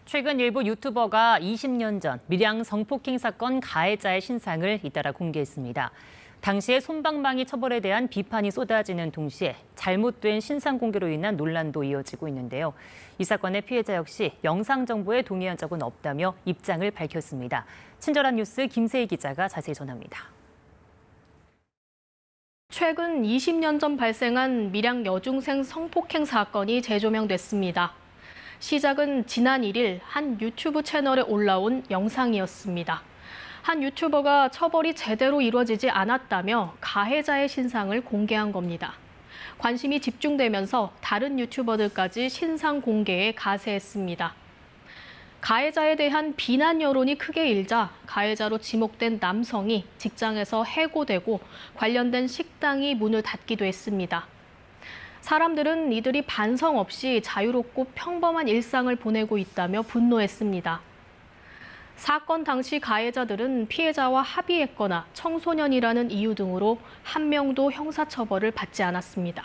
최근 일부 유튜버가 20년 전 밀양 성폭행 사건 가해자의 신상을 잇따라 공개했습니다. 당시의 솜방망이 처벌에 대한 비판이 쏟아지는 동시에 잘못된 신상 공개로 인한 논란도 이어지고 있는데요. 이 사건의 피해자 역시 영상 정보에 동의한 적은 없다며 입장을 밝혔습니다. 친절한 뉴스 김세희 기자가 자세히 전합니다. 최근 20년 전 발생한 밀양 여중생 성폭행 사건이 재조명됐습니다. 시작은 지난 1일 한 유튜브 채널에 올라온 영상이었습니다. 한 유튜버가 처벌이 제대로 이루어지지 않았다며 가해자의 신상을 공개한 겁니다. 관심이 집중되면서 다른 유튜버들까지 신상 공개에 가세했습니다. 가해자에 대한 비난 여론이 크게 일자 가해자로 지목된 남성이 직장에서 해고되고 관련된 식당이 문을 닫기도 했습니다. 사람들은 이들이 반성 없이 자유롭고 평범한 일상을 보내고 있다며 분노했습니다. 사건 당시 가해자들은 피해자와 합의했거나 청소년이라는 이유 등으로 한 명도 형사처벌을 받지 않았습니다.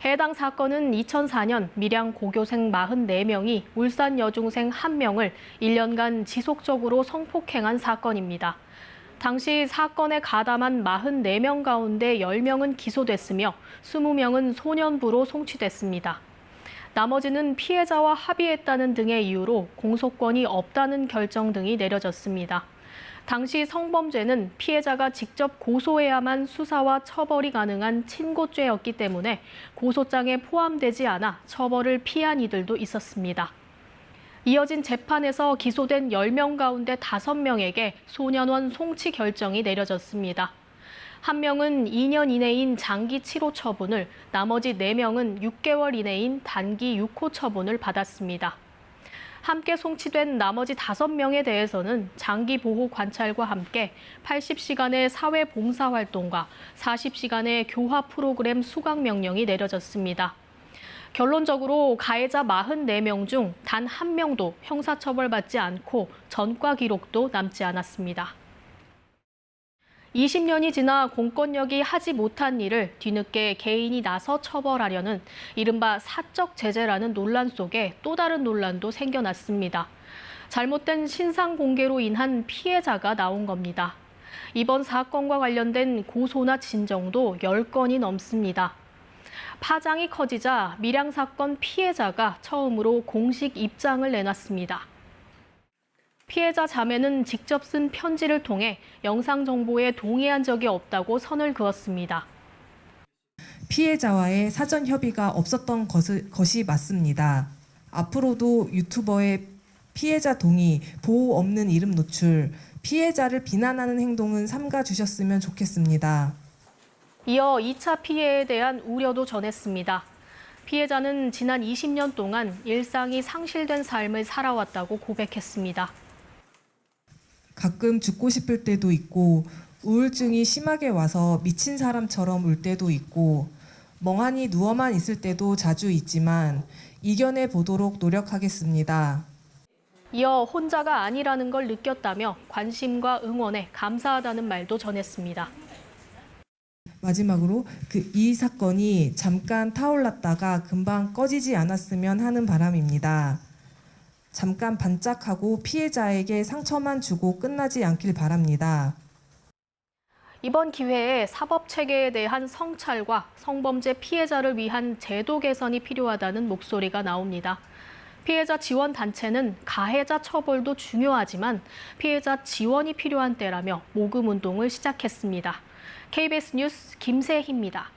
해당 사건은 2004년 밀양 고교생 44명이 울산 여중생 1명을 1년간 지속적으로 성폭행한 사건입니다. 당시 사건에 가담한 44명 가운데 10명은 기소됐으며 20명은 소년부로 송치됐습니다. 나머지는 피해자와 합의했다는 등의 이유로 공소권이 없다는 결정 등이 내려졌습니다. 당시 성범죄는 피해자가 직접 고소해야만 수사와 처벌이 가능한 친고죄였기 때문에 고소장에 포함되지 않아 처벌을 피한 이들도 있었습니다. 이어진 재판에서 기소된 10명 가운데 5명에게 소년원 송치 결정이 내려졌습니다. 한 명은 2년 이내인 장기 치료 처분을, 나머지 4명은 6개월 이내인 단기 6호 처분을 받았습니다. 함께 송치된 나머지 5명에 대해서는 장기 보호 관찰과 함께 80시간의 사회 봉사 활동과 40시간의 교화 프로그램 수강 명령이 내려졌습니다. 결론적으로 가해자 44명 중 단 1명도 형사처벌받지 않고 전과 기록도 남지 않았습니다. 20년이 지나 공권력이 하지 못한 일을 뒤늦게 개인이 나서 처벌하려는 이른바 사적 제재라는 논란 속에 또 다른 논란도 생겨났습니다. 잘못된 신상 공개로 인한 피해자가 나온 겁니다. 이번 사건과 관련된 고소나 진정도 10건이 넘습니다. 파장이 커지자 밀양 사건 피해자가 처음으로 공식 입장을 내놨습니다. 피해자 자매는 직접 쓴 편지를 통해 영상 정보에 동의한 적이 없다고 선을 그었습니다. 피해자와의 사전 협의가 없었던 것이 맞습니다. 앞으로도 유튜버의 피해자 동의, 보호 없는 이름 노출, 피해자를 비난하는 행동은 삼가 주셨으면 좋겠습니다. 이어 2차 피해에 대한 우려도 전했습니다. 피해자는 지난 20년 동안 일상이 상실된 삶을 살아왔다고 고백했습니다. 가끔 죽고 싶을 때도 있고 우울증이 심하게 와서 미친 사람처럼 울 때도 있고 멍하니 누워만 있을 때도 자주 있지만 이겨내 보도록 노력하겠습니다. 이어 혼자가 아니라는 걸 느꼈다며 관심과 응원에 감사하다는 말도 전했습니다. 마지막으로 이 사건이 잠깐 타올랐다가 금방 꺼지지 않았으면 하는 바람입니다. 잠깐 반짝하고 피해자에게 상처만 주고 끝나지 않길 바랍니다. 이번 기회에 사법체계에 대한 성찰과 성범죄 피해자를 위한 제도 개선이 필요하다는 목소리가 나옵니다. 피해자 지원 단체는 가해자 처벌도 중요하지만 피해자 지원이 필요한 때라며 모금 운동을 시작했습니다. KBS 뉴스 김세희입니다.